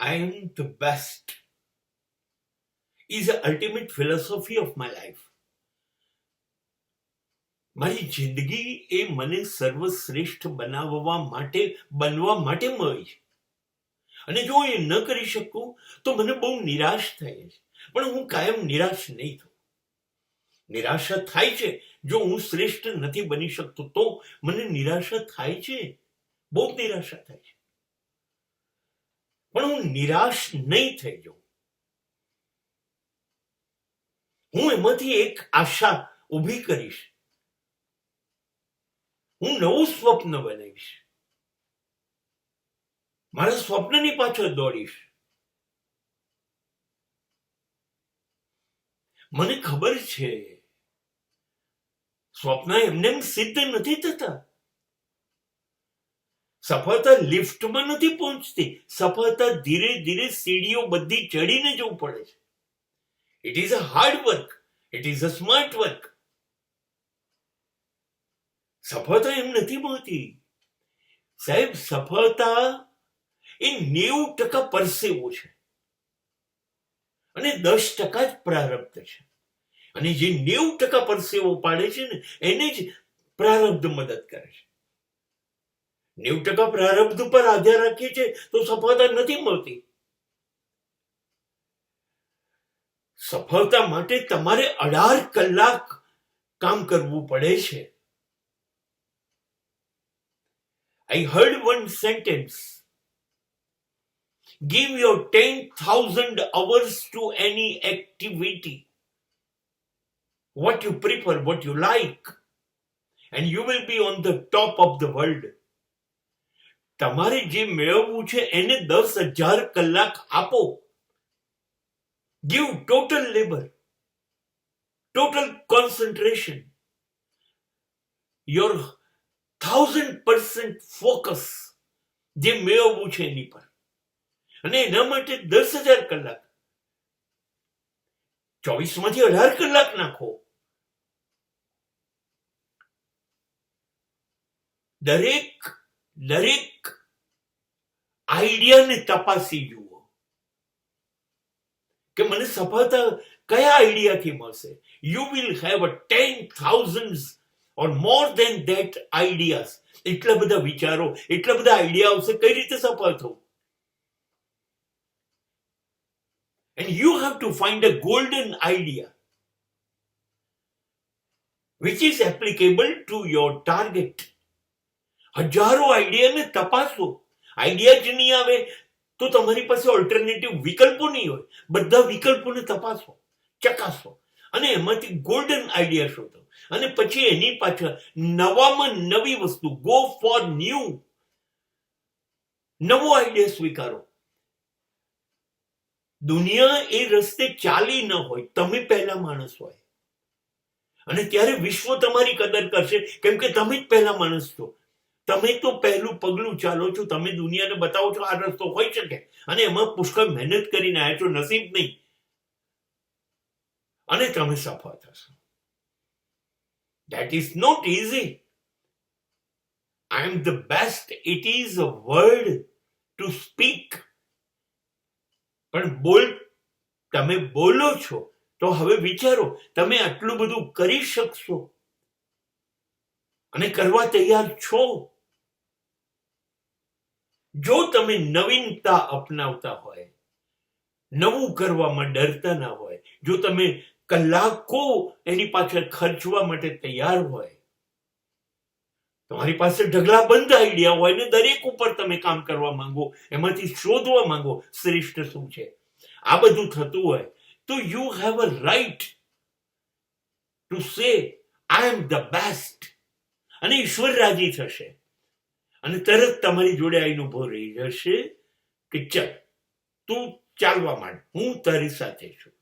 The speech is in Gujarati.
I am the best is the ultimate philosophy of my life. મારી જિંદગી એ મને સર્વશ્રેષ્ઠ બનવા માટે મળી છે. અને જો એ ન કરી શકું તો મને બહુ નિરાશ થાય છે. પણ હું કાયમ નિરાશ નહીં થઉં. નિરાશા થાય છે જો હું શ્રેષ્ઠ નથી બની શકતો, તો મને નિરાશા થાય છે, બહુ નિરાશા થાય છે. પણ હું નિરાશ નહીં થઈ જાઉં. હું એમાંથી એક આશા ઊભી કરીશ. હું નવું સ્વપ્ન બનાવીશ. મારા સ્વપ્નની પાછળ દોડીશ. મને ખબર છે સ્વપ્ન એમને સિદ્ધ નથી થતા. સફળતા લિફ્ટમાં નથી પહોંચતી. સફળતા ધીરે ધીરે સીડીઓ બધી ચડીને જવું પડે છે. It is a hard work, it is a smart work. સફળતા એમ નથી મળતી સાહેબ. સફળતા એ 90% પરસેવો છે અને 10% જ પ્રારબ્ધ છે. અને જે 90% પરસેવો પાડે છે ને એને જ પ્રારબ્ધ મદદ કરે છે. 90% પ્રારબ્ધ પર આધાર રાખીએ છે તો સફળતા નથી મળતી. સફળતા માટે તમારે 18 કલાક કામ કરવું પડે છે. I heard one sentence. Give your 10,000 hours to any activity. What you prefer, what you like. And you will be on the top of the world. તમારે જે મેળવવું છે એને 10,000 કલાક આપો. Give total labor, total concentration, your 1000% focus જે મેળવવું છે એની પર. અને એના માટે 10,000 કલાક, 24 માંથી 18 કલાક નાખો. દરેક આઈડિયાને તપાસી જુઓ કે મને સફળતા કયા આઈડિયાથી મળશે. You will have 10,000 or more than that ideas. એટલા બધા વિચારો, એટલા બધા આઈડિયા આવશે, કઈ રીતે સફળ થવું. And you have to find a golden idea which is applicable to your target. હજારો આઈડિયાને તપાસો. આઈડિયા જ નહીં આવે તો તમારી પાસે ઓલ્ટરનેટિવ વિકલ્પો નહીં હોય. બધા વિકલ્પોને તપાસો, ચકાસો અને એમાંથી ગોલ્ડન આઈડિયા શોધો. અને પછી એની પાછળ નવામાં નવી વસ્તુ, ગો ફોર ન્યૂ. નવો આઈડિયા સ્વીકારો. દુનિયા એ રસ્તે ચાલી ન હોય, તમે પહેલા માણસ હોય. અને ત્યારે વિશ્વ તમારી કદર કરશે, કેમ કે તમે જ પહેલા માણસ છો. તમે તો પહેલું પગલું ચાલો છો. તમે દુનિયાને બતાવો છો આ રસ્તો હોઈ શકે. અને એમાં પુષ્કળ મહેનત કરીને આવ્યા છો, નસીબ નહીં. અને તમે સફળ થશો. That is not easy. I am the best. It is a word to speak. પણ તમે બોલો છો તો હવે વિચારો, તમે આટલું બધું કરી શકશો અને કરવા તૈયાર છો. જો તમે નવીનતા અપનાવતા હોય, નવું કરવામાં ડરતા ના હોય, જો તમે કલાકો એની પાછળ ખર્ચવા માટે તૈયાર હોય, તમારી પાસે ઢગલા બંધ આઈડિયા હોય ને દરેક ઉપર તમે કામ કરવા માંગો, એમાંથી શોધવા માંગો શ્રેષ્ઠ શું છે, આ બધું થતું હોય તો you have a right to say I am the best. અને ઈશ્વર રાજી થશે અને તરત તમારી જોડે આવીને ઉભો રહી જશે કે ચલ તું ચાલવા માંડ, હું તારી સાથે છું.